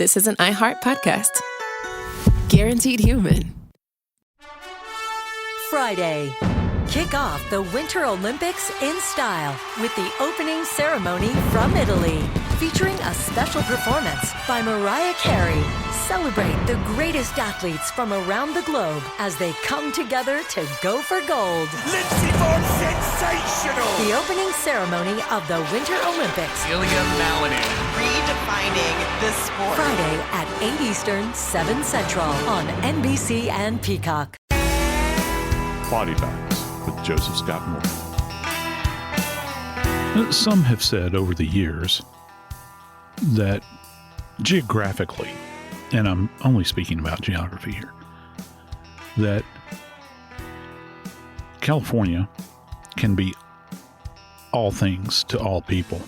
this is an iHeart podcast. Guaranteed human. Friday. Kick off the Winter Olympics in style with the opening ceremony from Italy, featuring a special performance by Mariah Carey. Celebrate the greatest athletes from around the globe as they come together to go for gold. Lindsey Vonn, sensational! The opening ceremony of the Winter Olympics. Ilya Malinin. Redefining the sport. Friday at 8 Eastern, 7 Central on NBC and Peacock. Body Bags with Joseph Scott Moore. Some have said over the years that geographically, and I'm only speaking about geography here, that California can be all things to all people.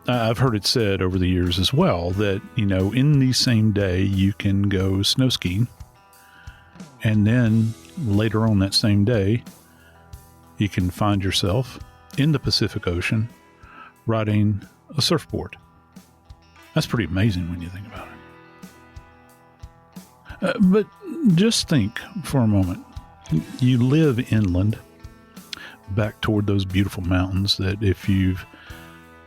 I've heard it said over the years as well that, in the same day you can go snow skiing, and then later on that same day, you can find yourself in the Pacific Ocean riding a surfboard. That's pretty amazing when you think about it. But just think for a moment. You live inland, back toward those beautiful mountains that if you've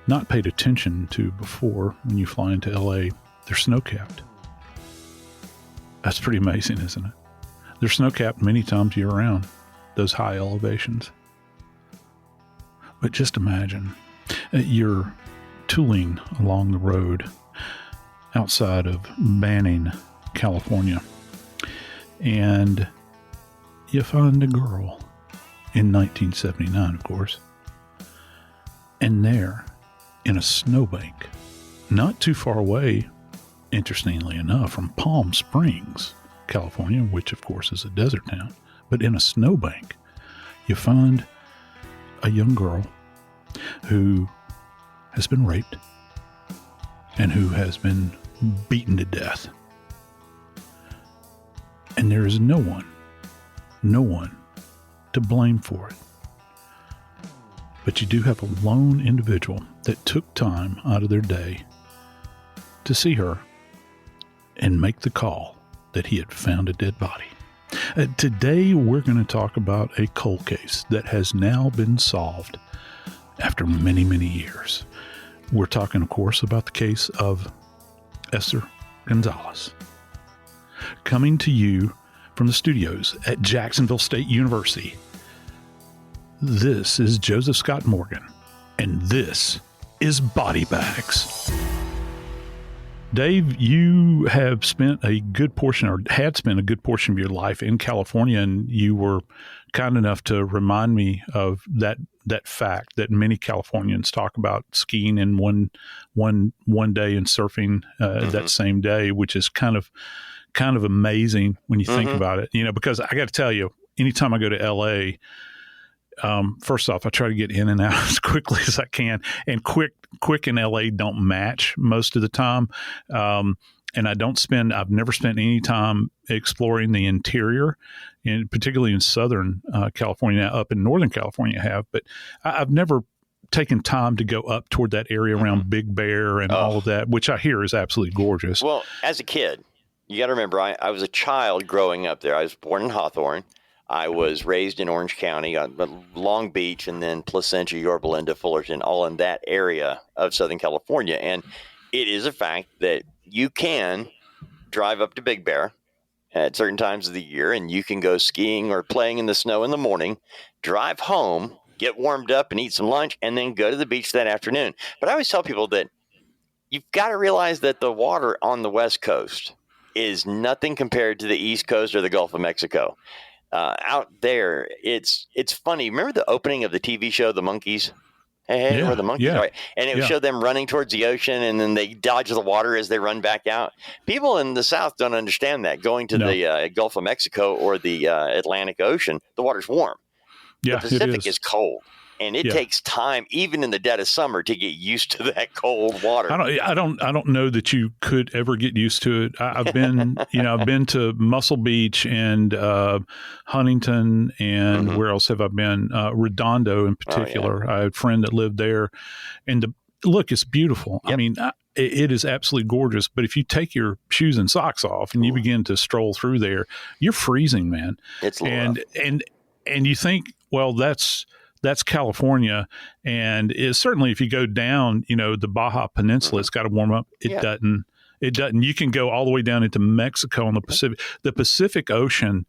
not paid attention to before when you fly into LA, they're snow-capped. That's pretty amazing, isn't it? They're snow-capped many times year-round, those high elevations. But just imagine, you're tooling along the road outside of Banning, California, and you find a girl in 1979, of course, and there, in a snowbank, not too far away, interestingly enough, from Palm Springs, California, which of course is a desert town, but in a snowbank, you find a young girl who has been raped and who has been beaten to death. And there is no one to blame for it. But you do have a lone individual that took time out of their day to see her and make the call that he had found a dead body. Today, we're going to talk about a cold case that has now been solved after many, many years. We're talking, of course, about the case of Esther Gonzalez. Coming to you from the studios at Jacksonville State University, this is Joseph Scott Morgan, and this is Body Bags. Dave, you have spent a good portion, or had spent a good portion of your life in California, and you were kind enough to remind me of that fact that many Californians talk about skiing in one day and surfing that same day, which is kind of amazing when you think about it. Because I got to tell you, anytime I go to LA, first off, I try to get in and out as quickly as I can, and quick in LA don't match most of the time. And I've never spent any time exploring the interior, and particularly in Southern California. Up in Northern California I have, but I've never taken time to go up toward that area around Big Bear and all of that, which I hear is absolutely gorgeous. Well, as a kid, you got to remember, I was a child growing up there. I was born in Hawthorne. I was raised in Orange County, Long Beach, and then Placentia, Yorba Linda, Fullerton, all in that area of Southern California. And it is a fact that you can drive up to Big Bear at certain times of the year, and you can go skiing or playing in the snow in the morning, drive home, get warmed up and eat some lunch, and then go to the beach that afternoon. But I always tell people that you've got to realize that the water on the West Coast is nothing compared to the East Coast or the Gulf of Mexico. Out there, it's funny. Remember the opening of the TV show, The Monkees? Hey, where the monkeys are. And it would show them running towards the ocean, and then they dodge the water as they run back out. People in the South don't understand that. Going to the Gulf of Mexico or the Atlantic Ocean, the water's warm. Yeah, the Pacific is cold. And it takes time, even in the dead of summer, to get used to that cold water. I don't know that you could ever get used to it. I've been, I've been to Muscle Beach and Huntington, and where else have I been? Redondo in particular. I had a friend that lived there, and look, it's beautiful. Yep. I mean, it is absolutely gorgeous. But if you take your shoes and socks off and you begin to stroll through there, you're freezing, man. It's and you think, well, that's California, and certainly if you go down, the Baja Peninsula, it's got to warm up. It doesn't. It doesn't. You can go all the way down into Mexico on the Pacific. The Pacific Ocean,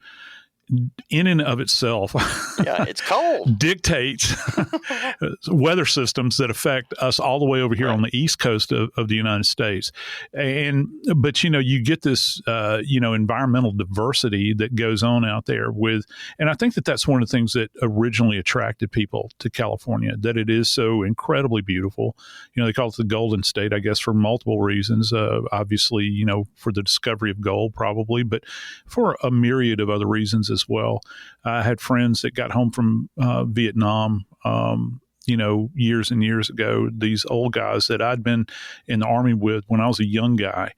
in and of itself, it's cold. dictates weather systems that affect us all the way over here on the East Coast of the United States. But you get this environmental diversity that goes on out there and I think that that's one of the things that originally attracted people to California, that it is so incredibly beautiful. They call it the Golden State, I guess, for multiple reasons. Obviously, for the discovery of gold, probably, but for a myriad of other reasons as well. I had friends that got home from Vietnam, years and years ago, these old guys that I'd been in the Army with when I was a young guy.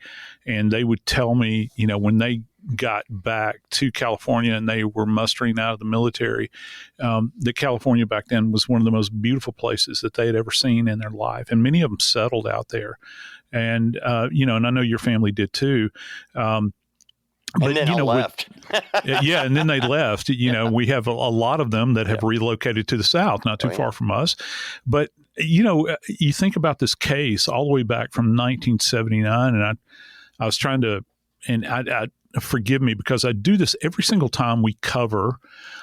And they would tell me, when they got back to California and they were mustering out of the military, that California back then was one of the most beautiful places that they had ever seen in their life. And many of them settled out there. And, and I know your family did too. And then left. And then they left. We have a lot of them that have relocated to the South, not too far from us. But, you think about this case all the way back from 1979, and I was trying to, and I forgive me because I do this every single time we cover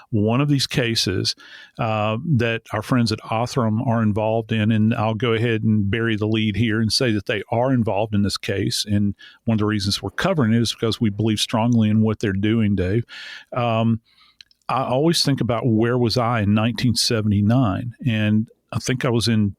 one of these cases that our friends at Othram are involved in. And I'll go ahead and bury the lead here and say that they are involved in this case. And one of the reasons we're covering it is because we believe strongly in what they're doing, Dave. I always think about where was I in 1979? And I think I was in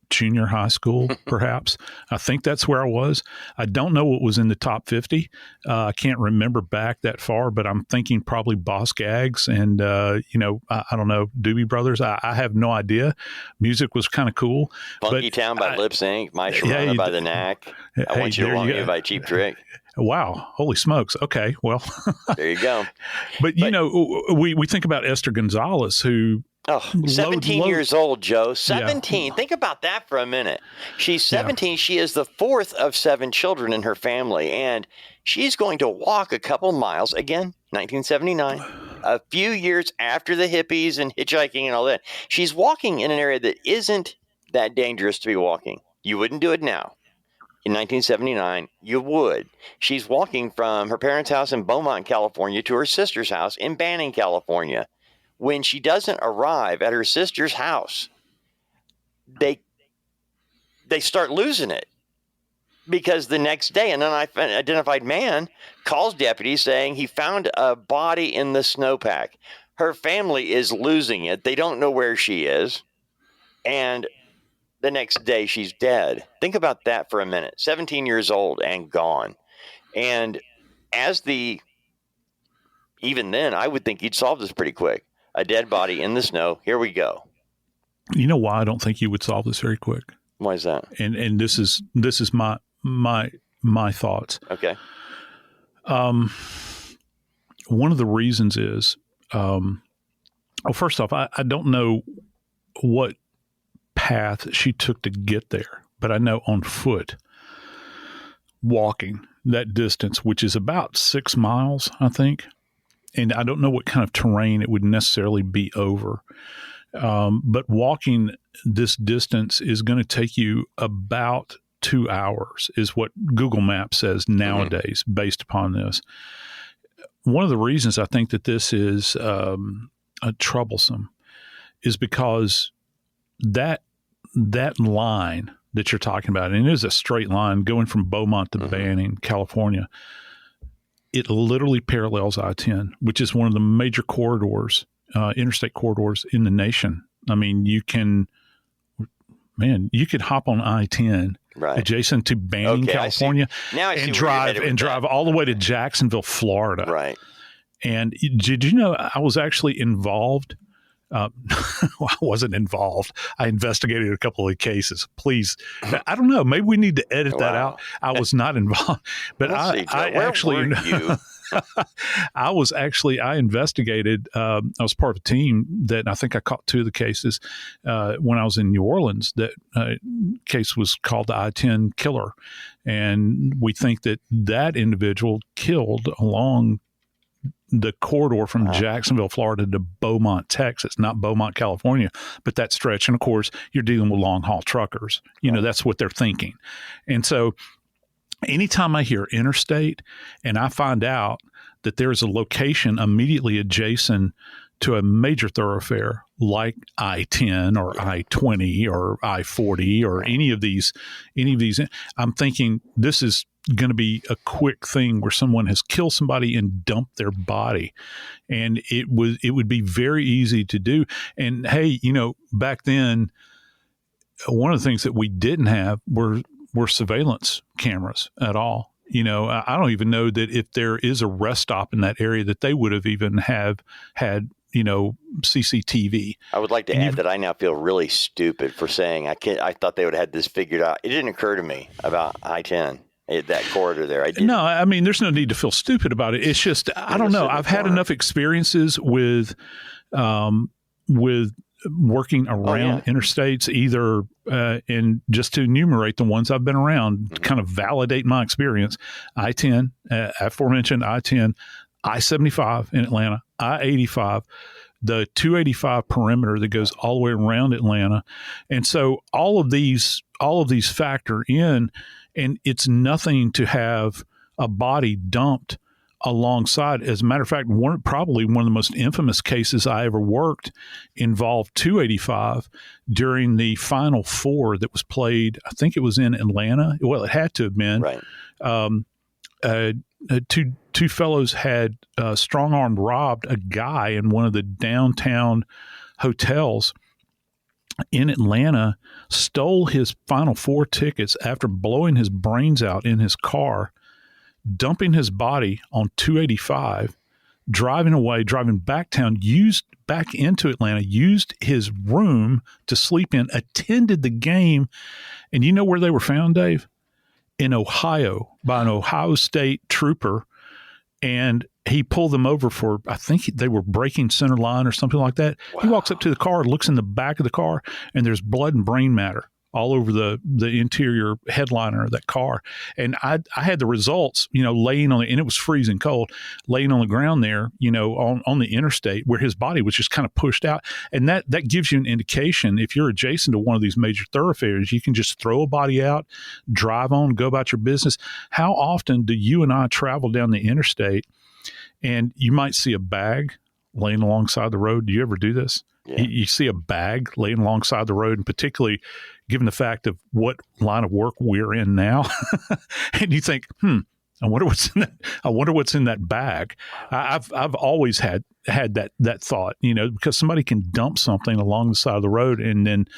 junior high school, perhaps. I think that's where I was. I don't know what was in the top 50. I can't remember back that far, but I'm thinking probably Boss Gags and, I don't know, Doobie Brothers. I have no idea. Music was kind of cool. Funky Town by Lip Sync, My Sharona by The Knack. I Want You to Want Me by Cheap Trick. Wow. Holy smokes. Okay. Well, there you go. But we think about Esther Gonzalez, who, 17 years old, Joe. 17. Yeah. Think about that for a minute. She's 17. Yeah. She is the fourth of 7 children in her family, and she's going to walk a couple miles, again, 1979, a few years after the hippies and hitchhiking and all that. She's walking in an area that isn't that dangerous to be walking. You wouldn't do it now. In 1979, you would. She's walking from her parents' house in Beaumont, California, to her sister's house in Banning, California. When she doesn't arrive at her sister's house, they start losing it, because the next day an unidentified man calls deputies saying he found a body in the snowpack. Her family is losing it. They don't know where she is. And the next day she's dead. Think about that for a minute. 17 years old and gone. And even then, I would think you'd solve this pretty quick. A dead body in the snow. Here we go. You know why I don't think you would solve this very quick? Why is that? And this is my thoughts. Okay. One of the reasons is, first off, I don't know what path she took to get there, but I know on foot, walking that distance, which is about 6 miles, I think. And I don't know what kind of terrain it would necessarily be over. But walking this distance is going to take you about 2 hours, is what Google Maps says nowadays, based upon this. One of the reasons I think that this is troublesome is because that line that you're talking about, and it is a straight line going from Beaumont to Banning, California, it literally parallels I-10, which is one of the major corridors, interstate corridors in the nation. I mean, you could hop on I-10 adjacent to Banning, California, and drive all the way to Jacksonville, Florida. Right. And did you know I was actually involved? Well, I wasn't involved. I investigated a couple of cases. Please, I don't know. Maybe we need to edit that out. I was not involved, but I actually. Where were you? I investigated. I was part of a team that I think I caught 2 of the cases when I was in New Orleans. That case was called the I-10 killer. And we think that individual killed along the corridor from Jacksonville, Florida to Beaumont, Texas, not Beaumont, California, but that stretch. And of course, you're dealing with long haul truckers. That's what they're thinking. And so anytime I hear interstate and I find out that there is a location immediately adjacent to a major thoroughfare like I-10 or I-20 or I-40 or any of these, I'm thinking this is going to be a quick thing where someone has killed somebody and dumped their body. And it would be very easy to do. And hey, back then, one of the things that we didn't have were surveillance cameras at all. I don't even know that if there is a rest stop in that area that they would have even had CCTV. I would like to add that I now feel really stupid for saying I thought they would have had this figured out. It didn't occur to me about I-10. That corridor there. No, I mean, there's no need to feel stupid about it. It's just, I don't know. I've had enough experiences with working around interstates, either, and just to enumerate the ones I've been around, to kind of validate my experience. I-10, aforementioned I-10, I-75 in Atlanta, I-85, the 285 perimeter that goes all the way around Atlanta. And so all of these factor in. And it's nothing to have a body dumped alongside. As a matter of fact, probably one of the most infamous cases I ever worked involved 285 during the Final Four that was played. I think it was in Atlanta. Well, it had to have been. Right. Two fellows had strong-armed robbed a guy in one of the downtown hotels in Atlanta, stole his Final Four tickets after blowing his brains out in his car, dumping his body on 285, driving back into Atlanta, used his room to sleep in, attended the game. And you know where they were found, Dave? In Ohio, by an Ohio State trooper. And he pulled them over for, I think they were breaking center line or something like that. Wow. He walks up to the car, looks in the back of the car, and there's blood and brain matter all over the interior headliner of that car. And I had the results, laying on and it was freezing cold, laying on the ground there, on the interstate where his body was just kind of pushed out. And that gives you an indication. If you're adjacent to one of these major thoroughfares, you can just throw a body out, drive on, go about your business. How often do you and I travel down the interstate and you might see a bag laying alongside the road? Do you ever do this? Yeah. You see a bag laying alongside the road, and particularly given the fact of what line of work we're in now, and you think, I wonder what's in that. I wonder what's in that bag. I've always had that thought, because somebody can dump something along the side of the road and then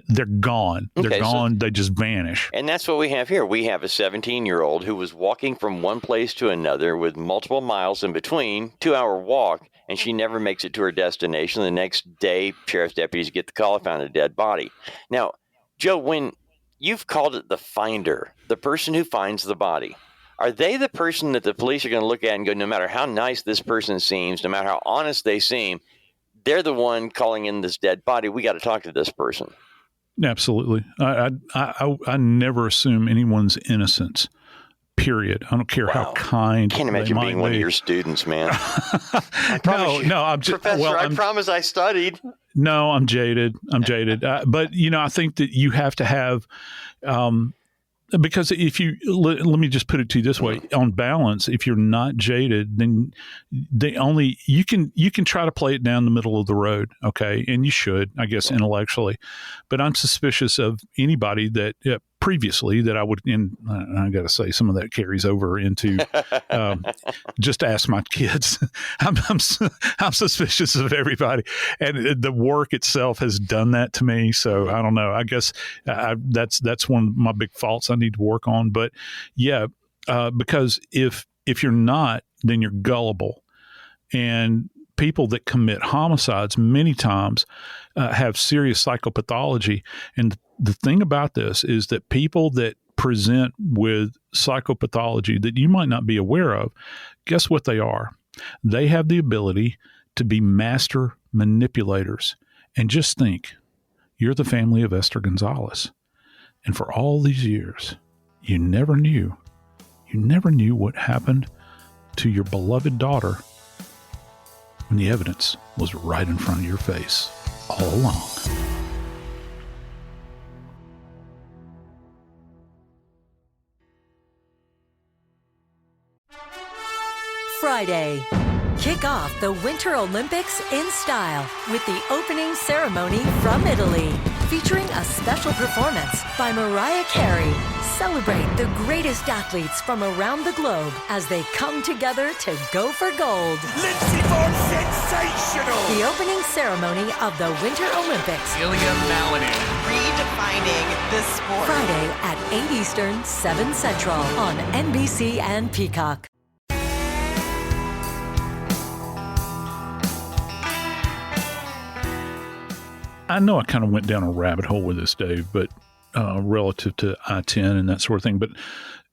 they're gone. They're gone. They just vanish. And that's what we have here. We have a 17-year-old who was walking from one place to another with multiple miles in between, 2-hour walk, and she never makes it to her destination. The next day, sheriff's deputies get the call, found a dead body. Now, Joe, when you've called it the finder, the person who finds the body, are they the person that the police are going to look at and go, no matter how nice this person seems, no matter how honest they seem, they're the one calling in this dead body? We got to talk to this person. Absolutely. I never assume anyone's innocence, period. I don't care how kind. I can't imagine being one of your students, man. No, I'm just, Professor, I promise I studied. No, I'm jaded. But, I think that you have to have, because if you, let me just put it to you this way, on balance, if you're not jaded, then you can try to play it down the middle of the road. Okay. And you should, I guess, intellectually, but I'm suspicious of anybody that previously that I would, and I got to say some of that carries over into, just ask my kids. I'm suspicious of everybody, and the work itself has done that to me. So I don't know, I guess that's one of my big faults I need to work on. But yeah, because if you're not, then you're gullible. And people that commit homicides many times have serious psychopathology. And the thing about this is that people that present with psychopathology that you might not be aware of, guess what they are? They have the ability to be master manipulators. And just think, you're the family of Esther Gonzalez. And for all these years, you never knew what happened to your beloved daughter when the evidence was right in front of your face all along. Friday. Kick off the Winter Olympics in style with the opening ceremony from Italy, featuring a special performance by Mariah Carey. Celebrate the greatest athletes from around the globe as they come together to go for gold. Lindsey Vonn, sensational! The opening ceremony of the Winter Olympics. Ilya Malinin. Redefining the sport. Friday at 8 Eastern, 7 Central on NBC and Peacock. I know I kind of went down a rabbit hole with this, Dave, but relative to I-10 and that sort of thing. But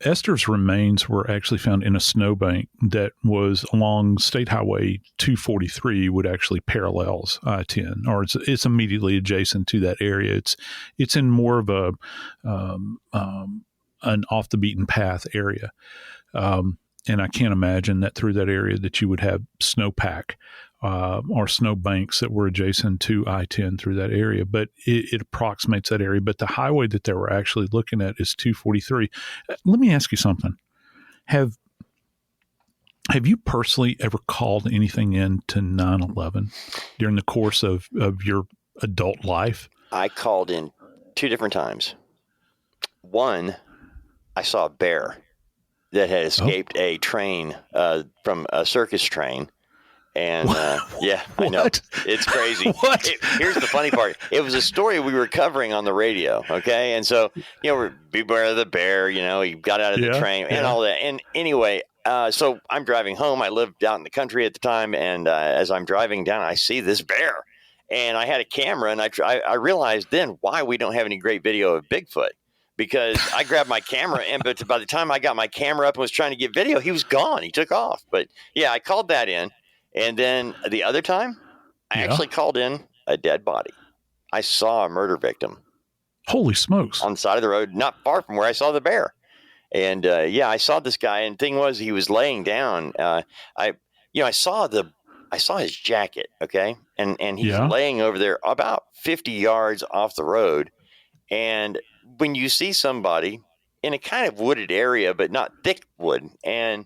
Esther's remains were actually found in a snowbank that was along State Highway 243, which actually parallels I-10, or it's immediately adjacent to that area. It's in more of a an off the beaten path area, and I can't imagine that through that area that you would have snowpack. Or snow banks that were adjacent to I-10 through that area, but it approximates that area. But the highway that they were actually looking at is 243. Let me ask you something. Have you personally ever called anything in to 9/11 during the course of your adult life? I called in 2 different times. One, I saw a bear that had escaped a train from a circus train. And yeah, I know. It's crazy. What? Here's the funny part. It was a story we were covering on the radio. Okay. And so, we're beware of the bear, he got out of the train and all that. And anyway, so I'm driving home. I lived out in the country at the time. And as I'm driving down, I see this bear. And I had a camera. And I realized then why we don't have any great video of Bigfoot. Because I grabbed my camera, but by the time I got my camera up and was trying to get video, he was gone. He took off. But yeah, I called that in. And then the other time, I actually called in a dead body. I saw a murder victim. Holy smokes. On the side of the road, not far from where I saw the bear. And I saw this guy. And the thing was, he was laying down. I saw his jacket. Okay. And he's laying over there about 50 yards off the road. And when you see somebody in a kind of wooded area, but not thick wood, and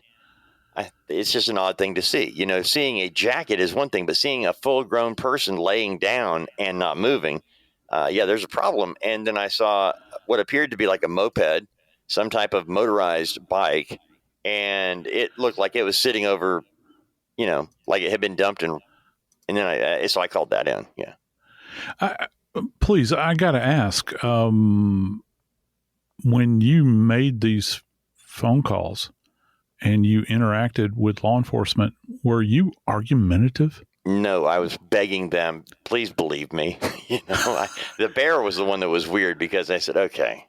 it's just an odd thing to see. Seeing a jacket is one thing, but seeing a full-grown person laying down and not moving, there's a problem. And then I saw what appeared to be like a moped, some type of motorized bike, and it looked like it was sitting over, like it had been dumped. And then so I called that in. Yeah. Please, I got to ask, when you made these phone calls, and you interacted with law enforcement, were you argumentative? No, I was begging them, please believe me. The bear was the one that was weird because I said, okay,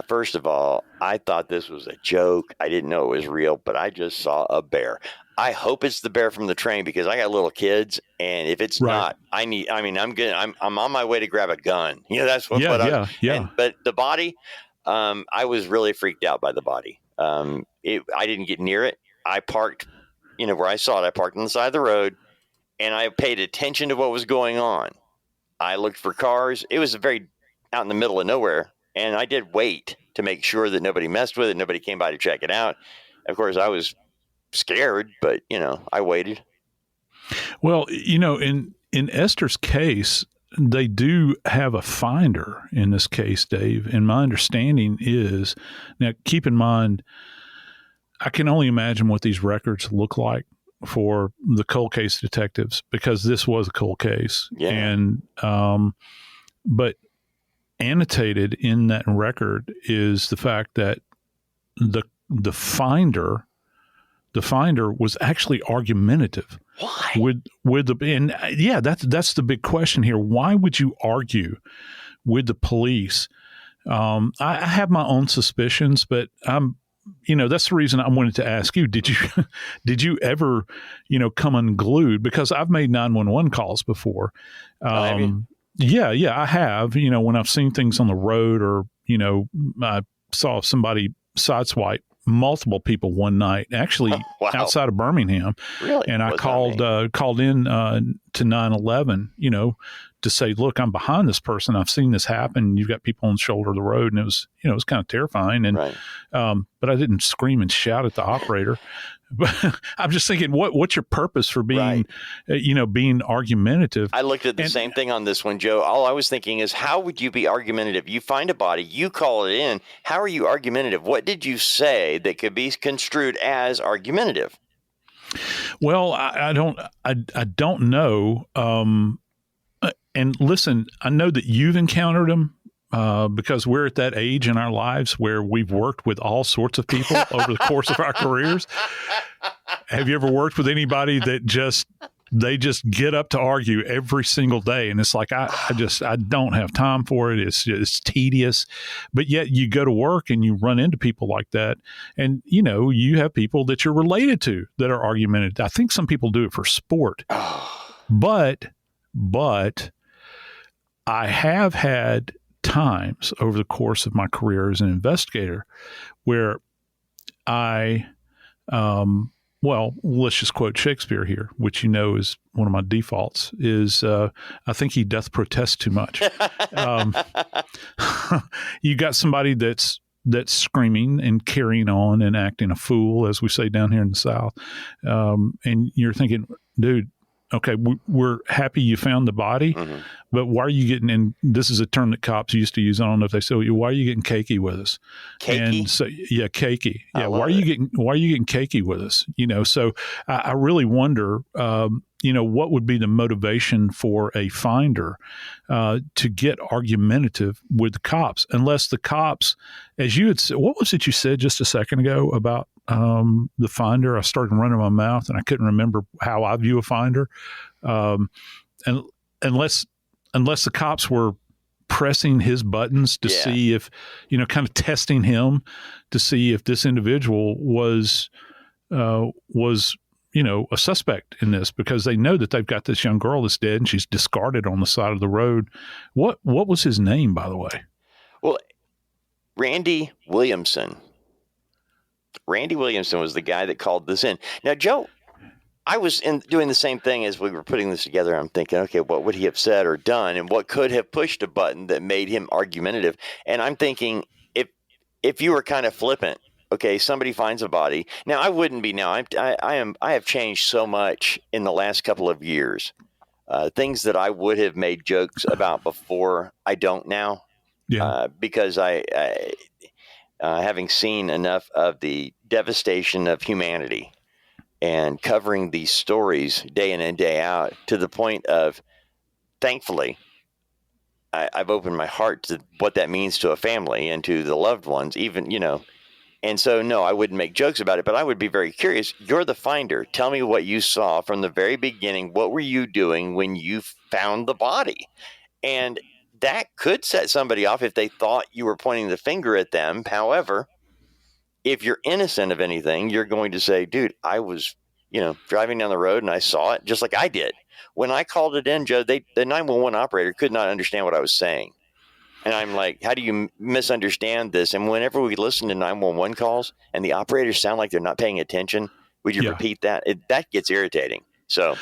first of all, I thought this was a joke. I didn't know it was real, but I just saw a bear. I hope it's the bear from the train because I got little kids, and if it's not, I'm on my way to grab a gun. That's what. But the body, I was really freaked out by the body. I didn't get near it. I parked, where I saw it. I parked on the side of the road, and I paid attention to what was going on. I looked for cars. It was very out in the middle of nowhere, and I did wait to make sure that nobody messed with it. Nobody came by to check it out. Of course, I was scared, but I waited. Well, in Esther's case, they do have a finder in this case, Dave. And my understanding is, now keep in mind, I can only imagine what these records look like for the cold case detectives because this was a cold case. Yeah. And, but annotated in that record is the fact that the finder was actually argumentative. Why? That's the big question here. Why would you argue with the police I have my own suspicions, but that's the reason I wanted to ask you, did you ever, come unglued? Because I've made 911 calls before. Have you? Yeah, I have, when I've seen things on the road, or, I saw somebody sideswipe multiple people one night, actually Wow. outside of Birmingham. Really? And I What's called in to 911, to say, look, I'm behind this person. I've seen this happen. You've got people on the shoulder of the road. And it was, it was kind of terrifying. And, Right. but I didn't scream and shout at the operator. But I'm just thinking, what's your purpose for being, being argumentative? I looked at the same thing on this one, Joe. All I was thinking is, how would you be argumentative? You find a body, you call it in. How are you argumentative? What did you say that could be construed as argumentative? Well, I don't know. And listen, I know that you've encountered them. Because we're at that age in our lives where we've worked with all sorts of people over the course of our careers. Have you ever worked with anybody that they just get up to argue every single day? And it's like, I don't have time for it. It's tedious, but yet you go to work and you run into people like that. And, you have people that you're related to that are argumentative. I think some people do it for sport, but I have had times over the course of my career as an investigator where let's just quote Shakespeare here, which is one of my defaults, is I think he doth protest too much. You got somebody that's screaming and carrying on and acting a fool, as we say down here in the South, and you're thinking, dude, okay, we're happy you found the body, but why are you getting, and this is a term that cops used to use, I don't know if they still, why are you getting cakey with us? Cakey? And so, yeah, cakey. Yeah, why are it. you getting cakey with us? So I really wonder, what would be the motivation for a finder to get argumentative with the cops, unless the cops, as you had said, what was it you said just a second ago about the finder? I started running my mouth and I couldn't remember how I view a finder. And unless the cops were pressing his buttons to see if, kind of testing him to see if this individual was a suspect in this, because they know that they've got this young girl that's dead and she's discarded on the side of the road. What was his name, by the way? Well, Randy Williamson. Randy Williamson was the guy that called this in. Now, Joe, I was doing the same thing as we were putting this together. I'm thinking, okay, what would he have said or done, and what could have pushed a button that made him argumentative? And I'm thinking, if you were kind of flippant, okay, somebody finds a body. Now, I wouldn't be now. I have changed so much in the last couple of years. Things that I would have made jokes about before, I don't now. Yeah. Because I having seen enough of the devastation of humanity and covering these stories day in and day out, to the point of, thankfully, I've opened my heart to what that means to a family and to the loved ones, even, And so, no, I wouldn't make jokes about it, but I would be very curious. You're the finder. Tell me what you saw from the very beginning. What were you doing when you found the body? And that could set somebody off if they thought you were pointing the finger at them. However, if you're innocent of anything, you're going to say, dude, I was, driving down the road and I saw it, just like I did. When I called it in, Joe, the 911 operator could not understand what I was saying. And I'm like, how do you misunderstand this? And whenever we listen to 911 calls and the operators sound like they're not paying attention, would you repeat that? That gets irritating. So,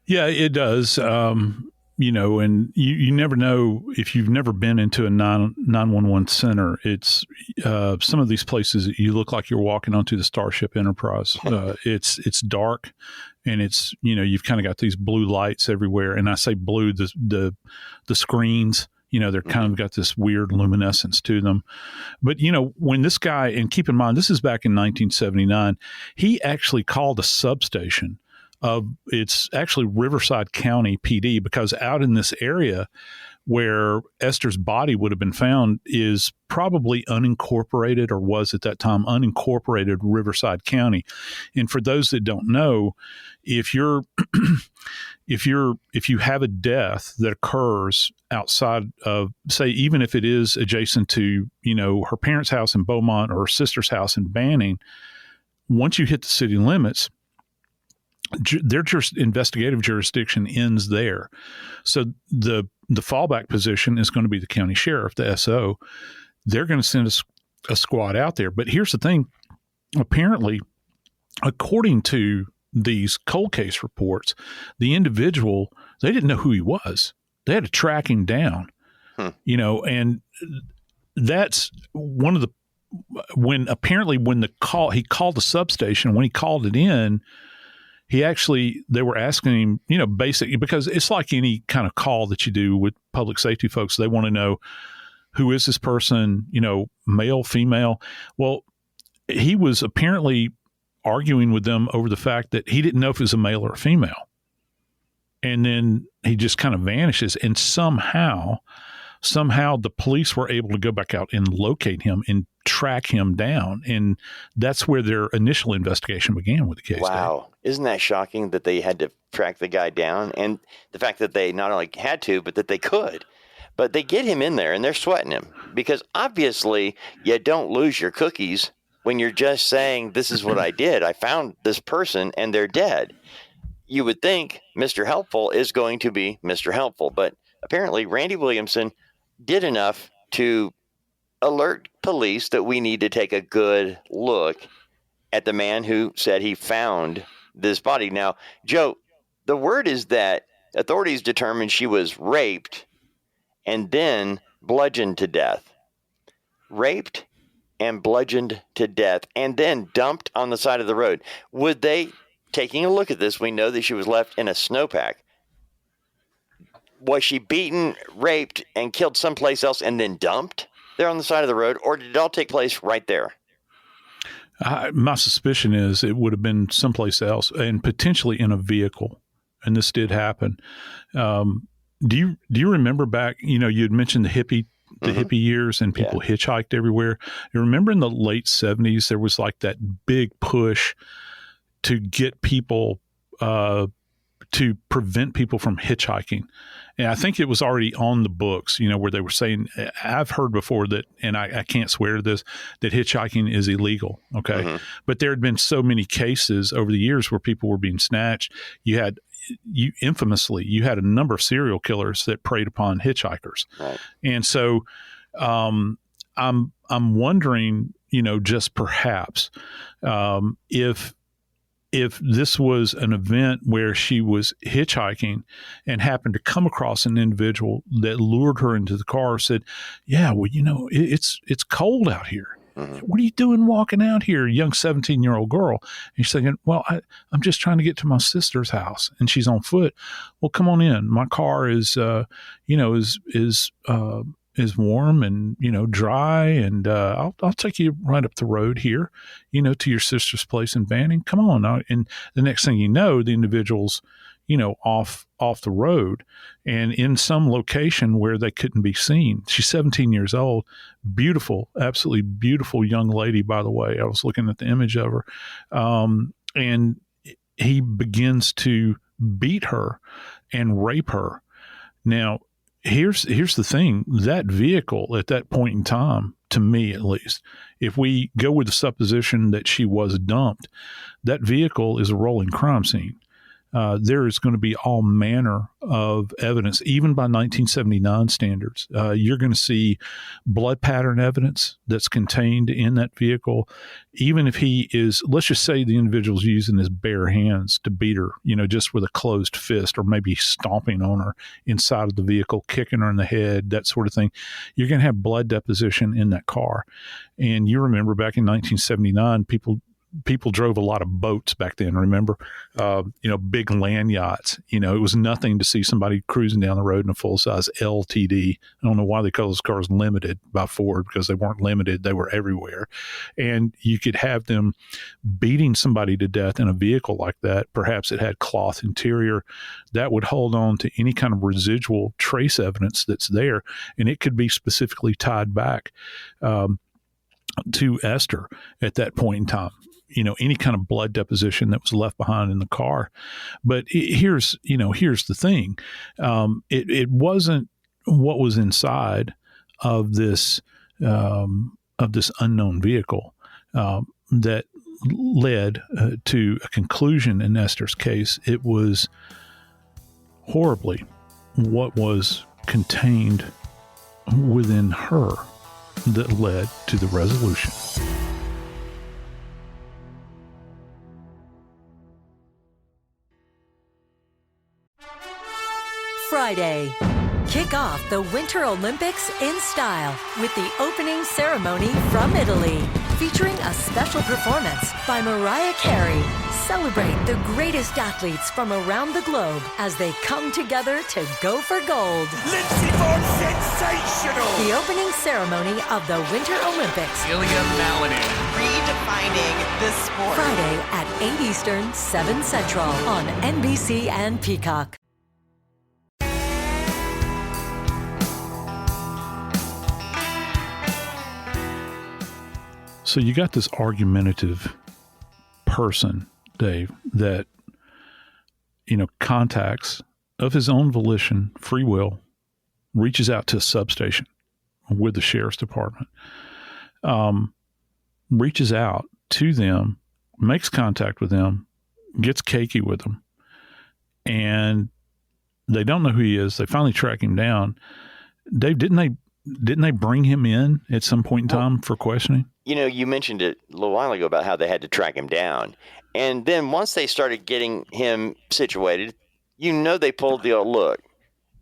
yeah, it does. And you never know if you've never been into a 911 center. It's some of these places you look like you're walking onto the Starship Enterprise. It's dark, and it's you've kind of got these blue lights everywhere. And I say blue, the screens. They're kind of got this weird luminescence to them. But, when this guy, and keep in mind, this is back in 1979, he actually called a substation of, it's actually Riverside County PD, because out in this area where Esther's body would have been found is probably unincorporated, or was at that time unincorporated, Riverside County. And for those that don't know, if you have a death that occurs outside of, say, even if it is adjacent to, her parents' house in Beaumont or her sister's house in Banning, once you hit the city limits, their investigative jurisdiction ends there. So the fallback position is going to be the county sheriff, the SO. They're going to send a squad out there. But here's the thing. Apparently, according to these cold case reports, the individual, they didn't know who he was. They had to track him down, and that's one of the, he called the substation, when he called it in, they were asking him, basically, because it's like any kind of call that you do with public safety folks. They want to know, who is this person, male, female? Well, he was apparently arguing with them over the fact that he didn't know if it was a male or a female. And then he just kind of vanishes. And somehow the police were able to go back out and locate him and track him down. And that's where their initial investigation began with the case. Wow. Isn't that shocking that they had to track the guy down? And the fact that they not only had to, but that they could. But they get him in there and they're sweating him, because obviously you don't lose your cookies when you're just saying, this is what I did. I found this person and they're dead. You would think Mr. Helpful is going to be Mr. Helpful, but apparently Randy Williamson did enough to alert police that we need to take a good look at the man who said he found this body. Now, Joe, the word is that authorities determined she was raped and then bludgeoned to death. Raped and bludgeoned to death and then dumped on the side of the road. Would they, taking a look at this, we know that she was left in a snowpack. Was she beaten, raped, and killed someplace else and then dumped there on the side of the road, or did it all take place right there? My suspicion is it would have been someplace else, and potentially in a vehicle. And this did happen. Do you remember back, you had mentioned the hippie years and people hitchhiked everywhere. You remember in the late 70s, there was like that big push to get people, to prevent people from hitchhiking. And I think it was already on the books, where they were saying, I've heard before that, and I can't swear to this, that hitchhiking is illegal. Okay. Mm-hmm. But there had been so many cases over the years where people were being snatched. You had a number of serial killers that preyed upon hitchhikers. Right. And so, I'm wondering, just perhaps, if this was an event where she was hitchhiking and happened to come across an individual that lured her into the car, said, yeah, well, it's cold out here. Mm-hmm. What are you doing walking out here, young 17-year-old girl? And she's thinking, well, I'm just trying to get to my sister's house, and she's on foot. Well, come on in. My car is warm and, dry. And I'll take you right up the road here, to your sister's place in Banning. Come on. And the next thing you know, the individual's, off the road and in some location where they couldn't be seen. She's 17 years old. Beautiful, absolutely beautiful young lady, by the way. I was looking at the image of her. And he begins to beat her and rape her. Now, here's the thing. That vehicle at that point in time, to me at least, if we go with the supposition that she was dumped, that vehicle is a rolling crime scene. There is going to be all manner of evidence, even by 1979 standards. You're going to see blood pattern evidence that's contained in that vehicle. Even if he is, let's just say the individual's using his bare hands to beat her, just with a closed fist, or maybe stomping on her inside of the vehicle, kicking her in the head, that sort of thing. You're going to have blood deposition in that car. And you remember back in 1979, people people drove a lot of boats back then, remember? Big land yachts. It was nothing to see somebody cruising down the road in a full-size LTD. I don't know why they call those cars limited by Ford, because they weren't limited. They were everywhere. And you could have them beating somebody to death in a vehicle like that. Perhaps it had cloth interior that would hold on to any kind of residual trace evidence that's there. And it could be specifically tied back to Esther at that point in time. Any kind of blood deposition that was left behind in the car. But here's the thing. It wasn't what was inside of this unknown vehicle that led to a conclusion in Esther's case. It was horribly what was contained within her that led to the resolution. Friday. Kick off the Winter Olympics in style with the opening ceremony from Italy, featuring a special performance by Mariah Carey. Celebrate the greatest athletes from around the globe as they come together to go for gold. Lindsey Vonn sensational! The opening ceremony of the Winter Olympics. Ilya Malinin. Redefining this sport. Friday at 8 Eastern, 7 Central on NBC and Peacock. So you got this argumentative person, Dave, that, contacts of his own volition, free will, reaches out to a substation with the sheriff's department, reaches out to them, makes contact with them, gets cakey with them, and they don't know who he is. They finally track him down. Dave, didn't they bring him in at some point in time for questioning? You mentioned it a little while ago about how they had to track him down. And then once they started getting him situated, they pulled the old, look,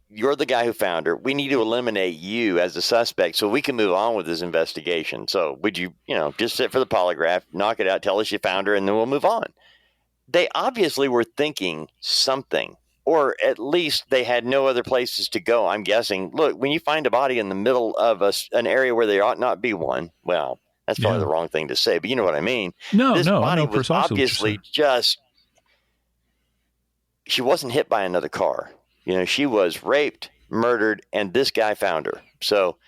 you're the guy who found her. We need to eliminate you as a suspect so we can move on with this investigation. So would you, just sit for the polygraph, knock it out, tell us you found her, and then we'll move on. They obviously were thinking something, or at least they had no other places to go. I'm guessing, look, when you find a body in the middle of an area where there ought not be one, well, that's probably the wrong thing to say, but you know what I mean. This body was precisely obviously she wasn't hit by another car. She was raped, murdered, and this guy found her. So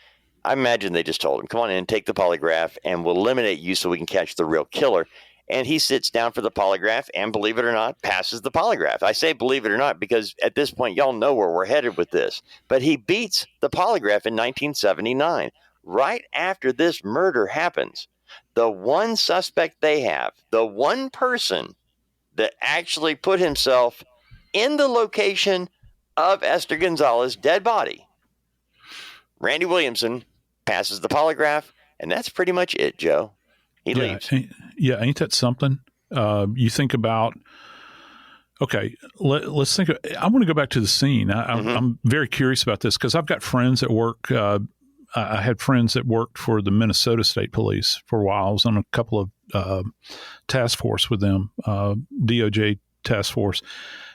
I imagine they just told him, come on in, take the polygraph, and we'll eliminate you so we can catch the real killer. And he sits down for the polygraph and, believe it or not, passes the polygraph. I say believe it or not because at this point, y'all know where we're headed with this. But he beats the polygraph in 1979. Right after this murder happens, the one suspect they have, the one person that actually put himself in the location of Esther Gonzalez' dead body, Randy Williamson, passes the polygraph, and that's pretty much it, Joe. He leaves. Ain't that something? You think about, okay, let's think. I want to go back to the scene. I'm very curious about this because I've got friends that work. I had friends that worked for the Minnesota State Police for a while. I was on a couple of task force with them, DOJ task force,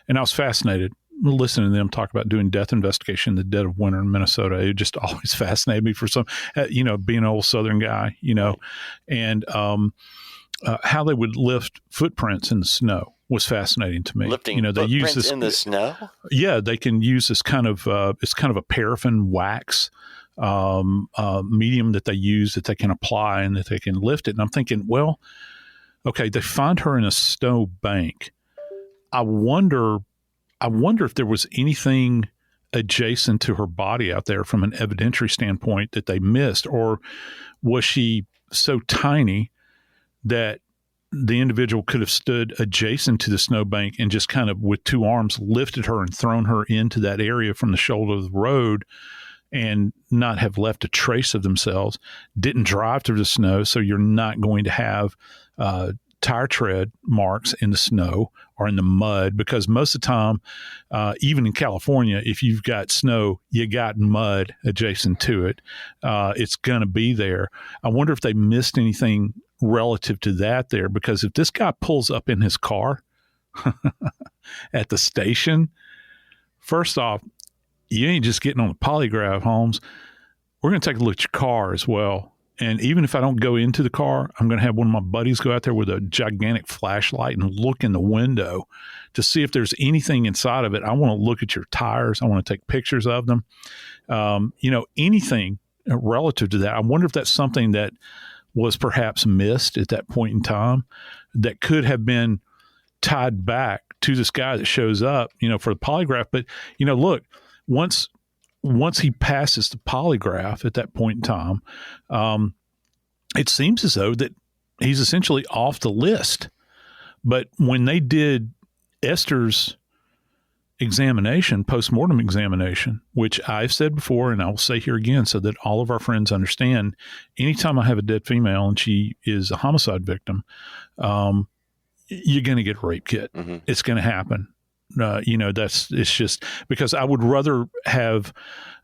and I was fascinated listening to them talk about doing death investigation in the dead of winter in Minnesota. It just always fascinated me for some, being an old Southern guy, and how they would lift footprints in the sno was fascinating to me. Lifting they footprints use this in the snow? Yeah, they can use this kind of it's kind of a paraffin wax medium that they use that they can apply and that they can lift it. And I'm thinking, well, okay, they find her in a snowbank. I wonder if there was anything adjacent to her body out there from an evidentiary standpoint that they missed, or was she so tiny that the individual could have stood adjacent to the snowbank and just kind of with two arms lifted her and thrown her into that area from the shoulder of the road and not have left a trace of themselves, didn't drive through the snow. So you're not going to have tire tread marks in the snow or in the mud, because most of the time, even in California, if you've got snow, you got mud adjacent to it. It's going to be there. I wonder if they missed anything relative to that there, because if this guy pulls up in his car at the station, first off, you ain't just getting on the polygraph, Holmes. We're going to take a look at your car as well. And even if I don't go into the car, I'm going to have one of my buddies go out there with a gigantic flashlight and look in the window to see if there's anything inside of it. I want to look at your tires. I want to take pictures of them. Anything relative to that. I wonder if that's something that was perhaps missed at that point in time that could have been tied back to this guy that shows up, for the polygraph. But, look, once he passes the polygraph at that point in time, it seems as though that he's essentially off the list. But when they did Esther's examination, postmortem examination, which I've said before and I will say here again so that all of our friends understand, anytime I have a dead female and she is a homicide victim, you're going to get a rape kit. Mm-hmm. It's going to happen. It's just because I would rather have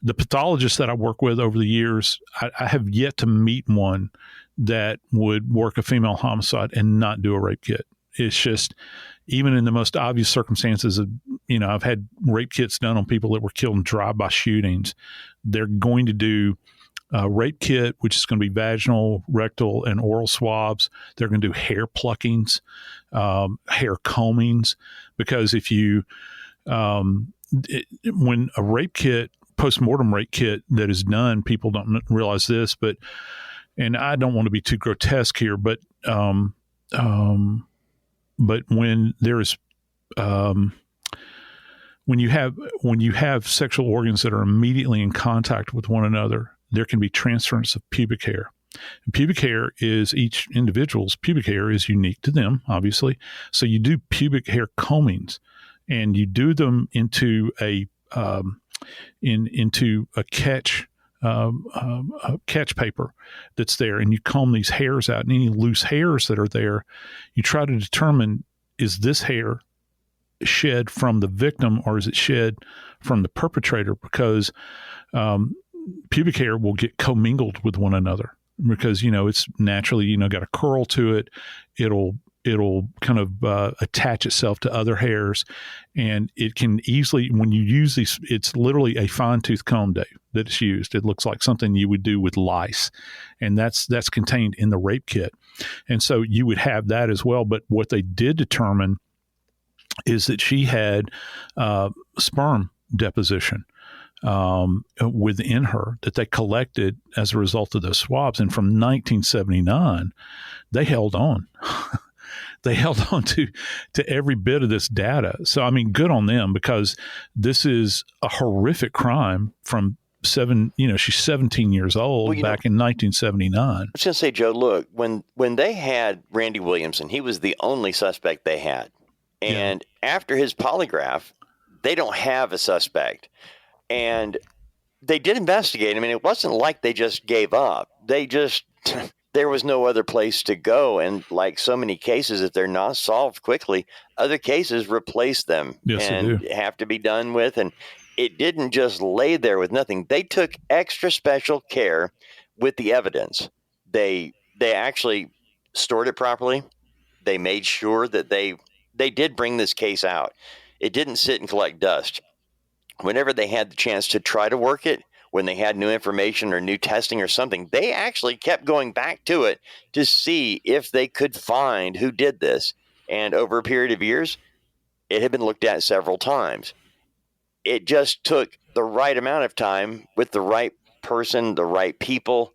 the pathologists that I work with over the years. I have yet to meet one that would work a female homicide and not do a rape kit. It's just, even in the most obvious circumstances of, I've had rape kits done on people that were killed in drive-by shootings. They're going to do a rape kit, which is going to be vaginal, rectal, and oral swabs. They're going to do hair pluckings, hair combings, because if you, when a rape kit, postmortem rape kit that is done, people don't realize this, and I don't want to be too grotesque here, but when there is, when you have sexual organs that are immediately in contact with one another, there can be transference of pubic hair. And pubic hair is, each individual's pubic hair is unique to them, obviously. So you do pubic hair combings, and you do them into a catch paper that's there, and you comb these hairs out, and any loose hairs that are there, you try to determine, is this hair shed from the victim or is it shed from the perpetrator? Because pubic hair will get commingled with one another because, it's naturally, got a curl to it. It'll kind of attach itself to other hairs, and it can easily, when you use these, it's literally a fine tooth comb, Dave, that it's used. It looks like something you would do with lice, and that's contained in the rape kit. And so you would have that as well. But what they did determine is that she had sperm deposition within her that they collected as a result of those swabs. And from 1979, they held on. They held on to every bit of this data. So, I mean, good on them, because this is a horrific crime from she's 17 years old back in 1979. I was going to say, Joe, look, when they had Randy Williamson, he was the only suspect they had. And after his polygraph, they don't have a suspect. And they did investigate. I mean, it wasn't like they just gave up. There was no other place to go. And like so many cases, if they're not solved quickly, other cases replace them and have to be done with. And it didn't just lay there with nothing. They took extra special care with the evidence. They actually stored it properly. They made sure that they did bring this case out. It didn't sit and collect dust. Whenever they had the chance to try to work it, when they had new information or new testing or something, they actually kept going back to it to see if they could find who did this. And over a period of years, it had been looked at several times. It just took the right amount of time with the right person, the right people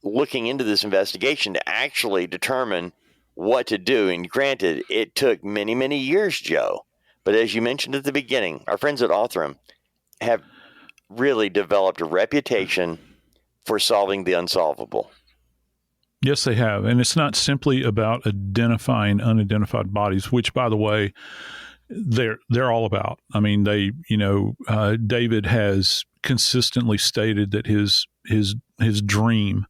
looking into this investigation to actually determine what to do. And granted, it took many, many years, Joe. But as you mentioned at the beginning, our friends at Othram have really developed a reputation for solving the unsolvable. Yes, they have. And it's not simply about identifying unidentified bodies, which, by the way, they're all about. I mean, David has consistently stated that his dream,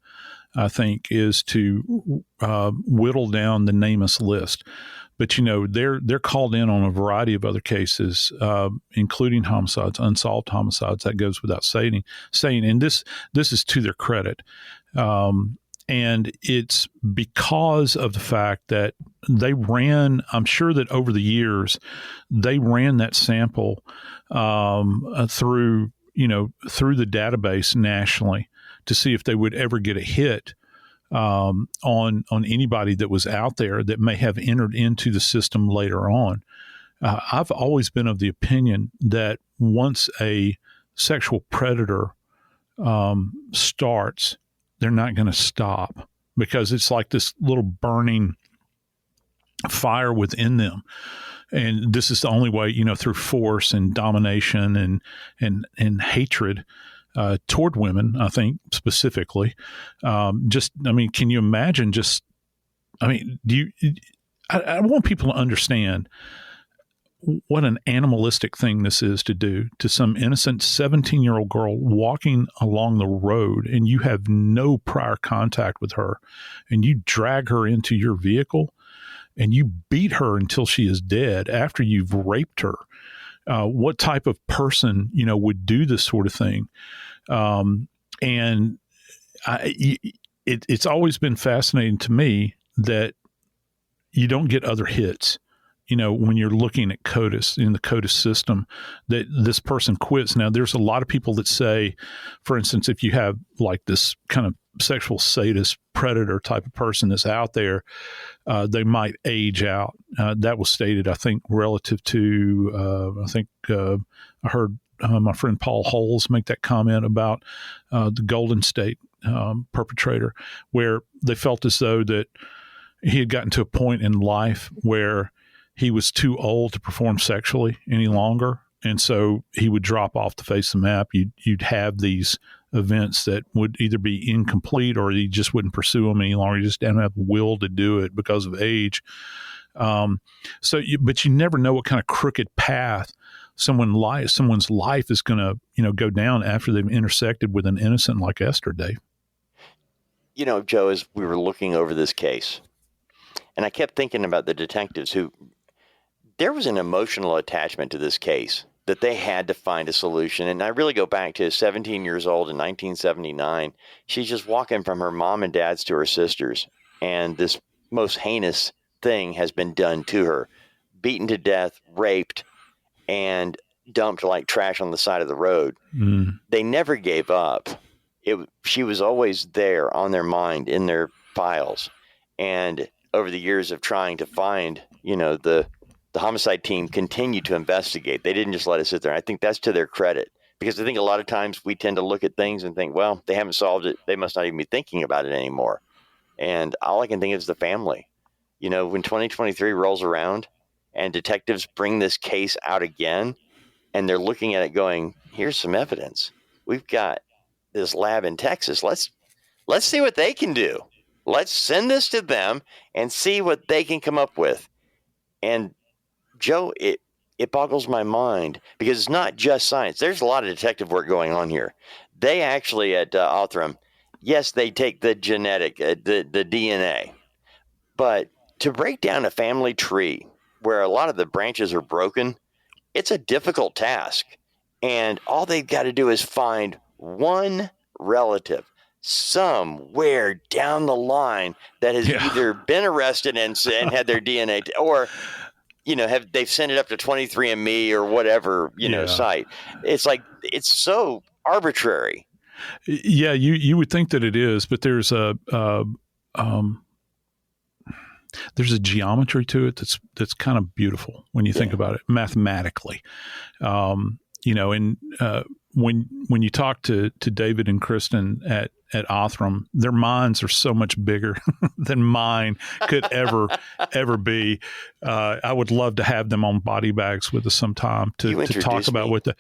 I think, is to whittle down the nameless list. But, they're called in on a variety of other cases, including homicides, unsolved homicides. That goes without saying. And this is to their credit. And it's because of the fact that they ran, I'm sure that over the years, they ran that sample through the database nationally to see if they would ever get a hit on anybody that was out there that may have entered into the system later on. I've always been of the opinion that once a sexual predator starts, they're not going to stop, because it's like this little burning fire within them. And this is the only way, through force and domination and hatred toward women, I think, specifically. Can you imagine I want people to understand what an animalistic thing this is to do to some innocent 17-year-old girl walking along the road, and you have no prior contact with her, and you drag her into your vehicle and you beat her until she is dead after you've raped her. What type of person, would do this sort of thing? It's always been fascinating to me that you don't get other hits. When you're looking at CODIS, in the CODIS system, that this person quits. Now, there's a lot of people that say, for instance, if you have like this kind of sexual sadist predator type of person that's out there, they might age out. That was stated, I think, relative to, I heard my friend Paul Holes make that comment about the Golden State perpetrator, where they felt as though that he had gotten to a point in life where he was too old to perform sexually any longer. And so he would drop off the face of the map. You'd have these events that would either be incomplete or you just wouldn't pursue them any longer. You just didn't have the will to do it because of age. But you never know what kind of crooked path someone's life is going to, go down after they've intersected with an innocent like Esther, Dave. Joe, as we were looking over this case, and I kept thinking about the detectives there was an emotional attachment to this case that they had to find a solution. And I really go back to 17 years old in 1979. She's just walking from her mom and dad's to her sister's, and this most heinous thing has been done to her, beaten to death, raped, and dumped like trash on the side of the road. They never gave up. She was always there on their mind, in their files. And over the years of trying to find, the homicide team continued to investigate. They didn't just let it sit there. I think that's to their credit, because I think a lot of times we tend to look at things and think, well, they haven't solved it. They must not even be thinking about it anymore. And all I can think of is the family. When 2023 rolls around and detectives bring this case out again, and they're looking at it going, here's some evidence. We've got this lab in Texas. Let's see what they can do. Let's send this to them and see what they can come up with. And Joe, it boggles my mind, because it's not just science. There's a lot of detective work going on here. They actually at Othram, yes, they take the genetic, the DNA, but to break down a family tree where a lot of the branches are broken, it's a difficult task. And all they've got to do is find one relative somewhere down the line that has either been arrested and had their DNA, or they've sent it up to 23andMe or whatever, site. It's like, it's so arbitrary. Yeah, you would think that it is, but there's a geometry to it that's kind of beautiful when you think about it mathematically. When you talk to David and Kristen at Othram, their minds are so much bigger than mine could ever be. I would love to have them on Body Bags with us sometime to talk about what the.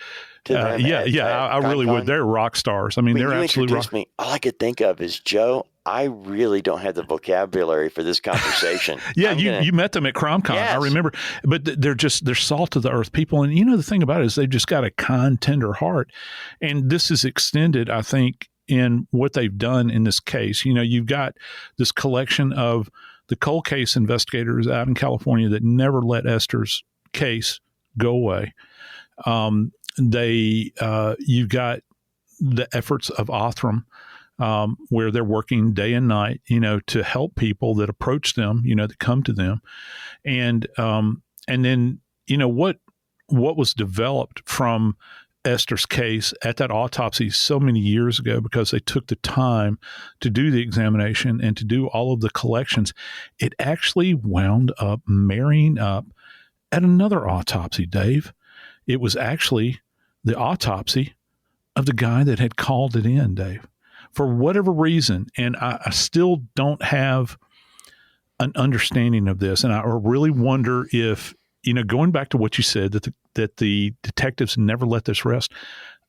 I really would. They're rock stars. I mean, they're absolutely rock. All I could think of is, Joe, I really don't have the vocabulary for this conversation. You met them at CrimeCon. Yes. I remember, but they're salt of the earth people. And the thing about it is they've just got a kind, tender heart. And this is extended, I think, in what they've done in this case. You've got this collection of the cold case investigators out in California that never let Esther's case go away. You've got the efforts of Othram where they're working day and night, to help people that approach them, that come to them. And then, what was developed from Esther's case at that autopsy so many years ago, because they took the time to do the examination and to do all of the collections, it actually wound up marrying up at another autopsy, Dave. It was actually the autopsy of the guy that had called it in, Dave, for whatever reason. And I still don't have an understanding of this. And I really wonder if, going back to what you said, that the detectives never let this rest.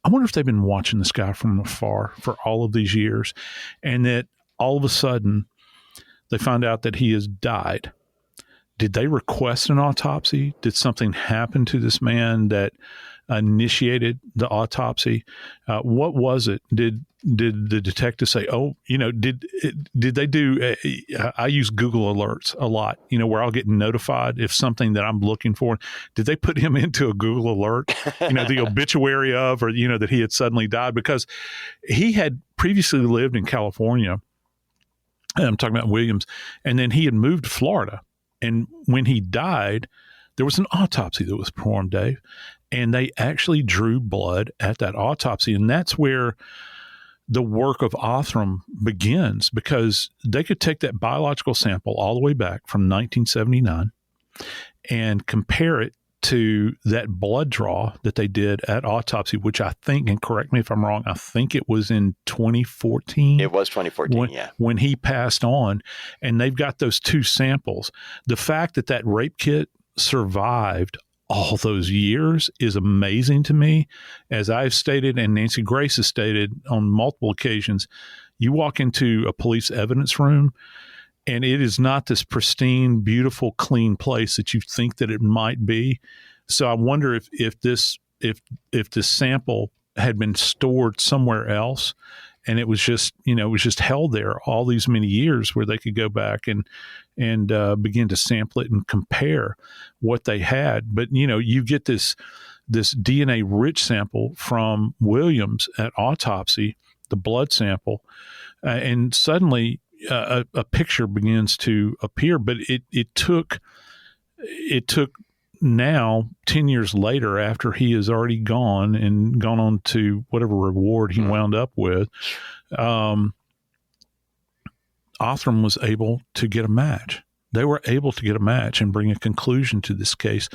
I wonder if they've been watching this guy from afar for all of these years, and that all of a sudden they find out that he has died. Did they request an autopsy? Did something happen to this man that initiated the autopsy? What was it? Did the detective say, did they do, I use Google alerts a lot, where I'll get notified if something that I'm looking for, did they put him into a Google alert, the obituary of, or, that he had suddenly died? Because he had previously lived in California. I'm talking about Williams. And then he had moved to Florida. And when he died, there was an autopsy that was performed, Dave, and they actually drew blood at that autopsy. And that's where the work of Othram begins, because they could take that biological sample all the way back from 1979 and compare it to that blood draw that they did at autopsy, which I think, and correct me if I'm wrong, I think it was in 2014. It was 2014, when he passed on. And they've got those two samples. The fact that rape kit survived all those years is amazing to me. As I've stated, and Nancy Grace has stated on multiple occasions, you walk into a police evidence room and it is not this pristine, beautiful, clean place that you think that it might be. So I wonder if this sample had been stored somewhere else, and it was just held there all these many years, where they could go back and begin to sample it and compare what they had. But you get this DNA rich sample from Williams at autopsy, the blood sample, and suddenly a picture begins to appear. But it took now 10 years later, after he has already gone and gone on to whatever reward he wound up with, Othram was able to get a match. They were able to get a match and bring a conclusion to this case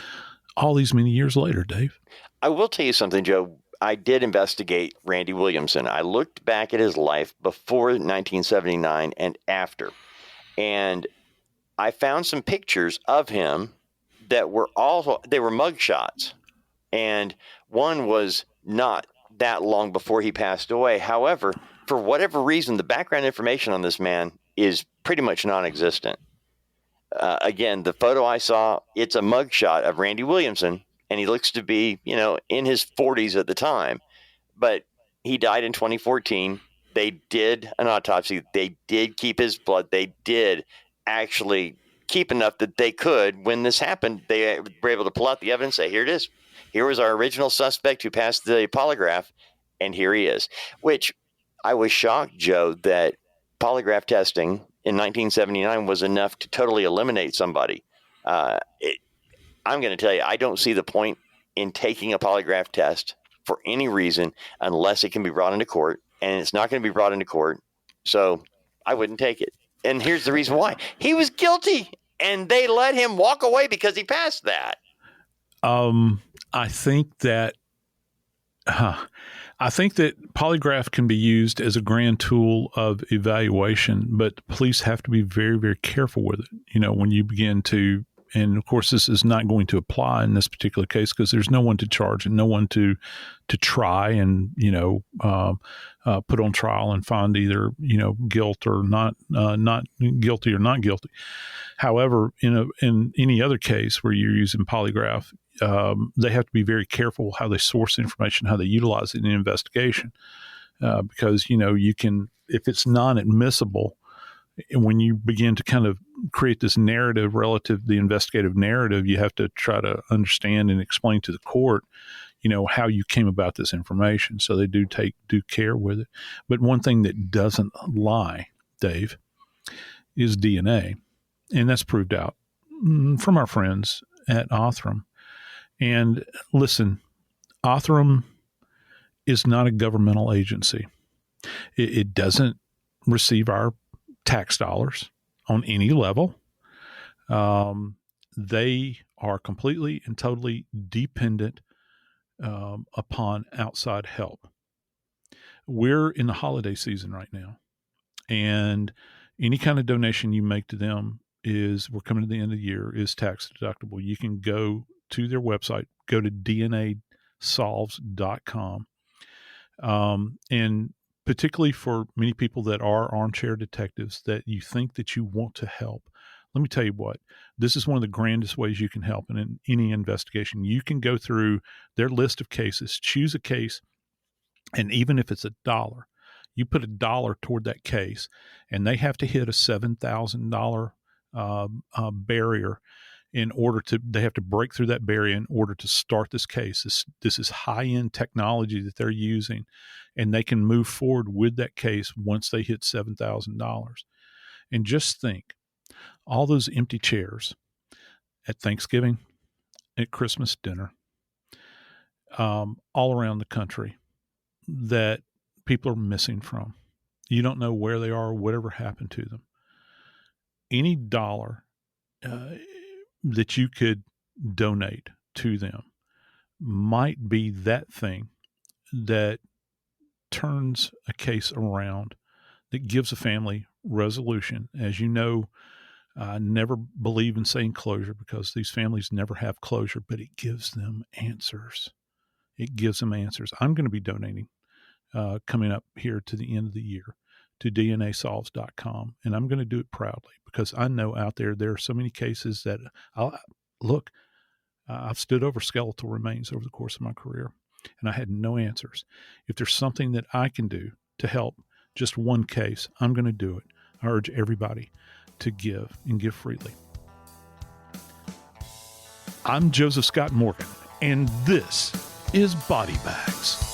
all these many years later, Dave. I will tell you something, Joe. I did investigate Randy Williamson. I looked back at his life before 1979 and after, and I found some pictures of him that were they were mugshots, and one was not that long before he passed away. However, for whatever reason, the background information on this man is pretty much non-existent. Again, the photo I saw, it's a mugshot of Randy Williamson, and he looks to be, in his 40s at the time. But he died in 2014. They did an autopsy. They did keep his blood. They did actually keep enough that they could, when this happened, they were able to pull out the evidence, say, here it is. Here was our original suspect who passed the polygraph, and here he is. Which I was shocked, Joe, that polygraph testing in 1979 was enough to totally eliminate somebody. I'm going to tell you, I don't see the point in taking a polygraph test for any reason unless it can be brought into court, and it's not going to be brought into court, so I wouldn't take it. And here's the reason why. He was guilty, and they let him walk away because he passed that. I think that polygraph can be used as a grand tool of evaluation, but the police have to be very, very careful with it. When you begin to, and of course this is not going to apply in this particular case because there's no one to charge and no one to try and, put on trial and find either, guilt or not guilty or not guilty. However, in any other case where you're using polygraph, they have to be very careful how they source information, how they utilize it in the investigation, because, you can, if it's non-admissible, when you begin to kind of create this narrative relative to the investigative narrative, you have to try to understand and explain to the court, how you came about this information. So they do take due care with it. But one thing that doesn't lie, Dave, is DNA. And that's proved out from our friends at Othram. And listen, Othram is not a governmental agency. It doesn't receive our tax dollars on any level. They are completely and totally dependent upon outside help. We're in the holiday season right now, and any kind of donation you make to them we're coming to the end of the year, is tax deductible. You can go to their website, go to dnasolves.com. And particularly for many people that are armchair detectives that you think that you want to help, let me tell you what, this is one of the grandest ways you can help in any investigation. You can go through their list of cases, choose a case, and even if it's $1, you put $1 toward that case, and they have to hit a $7,000 barrier they have to break through that barrier in order to start this case. This is high-end technology that they're using, and they can move forward with that case once they hit $7,000. And just think, all those empty chairs at Thanksgiving, at Christmas dinner, all around the country that people are missing from. You don't know where they are or whatever happened to them. Any dollar that you could donate to them might be that thing that turns a case around, that gives a family resolution. As you know, I never believe in saying closure because these families never have closure, but it gives them answers. It gives them answers. I'm going to be donating coming up here to the end of the year to dnasolves.com, and I'm going to do it proudly because I know out there are so many cases that I've stood over skeletal remains over the course of my career, and I had no answers. If there's something that I can do to help just one case, I'm going to do it. I urge everybody to give and give freely. I'm Joseph Scott Morgan, and this is Body Bags.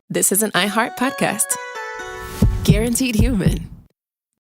This is an iHeart podcast. Guaranteed human.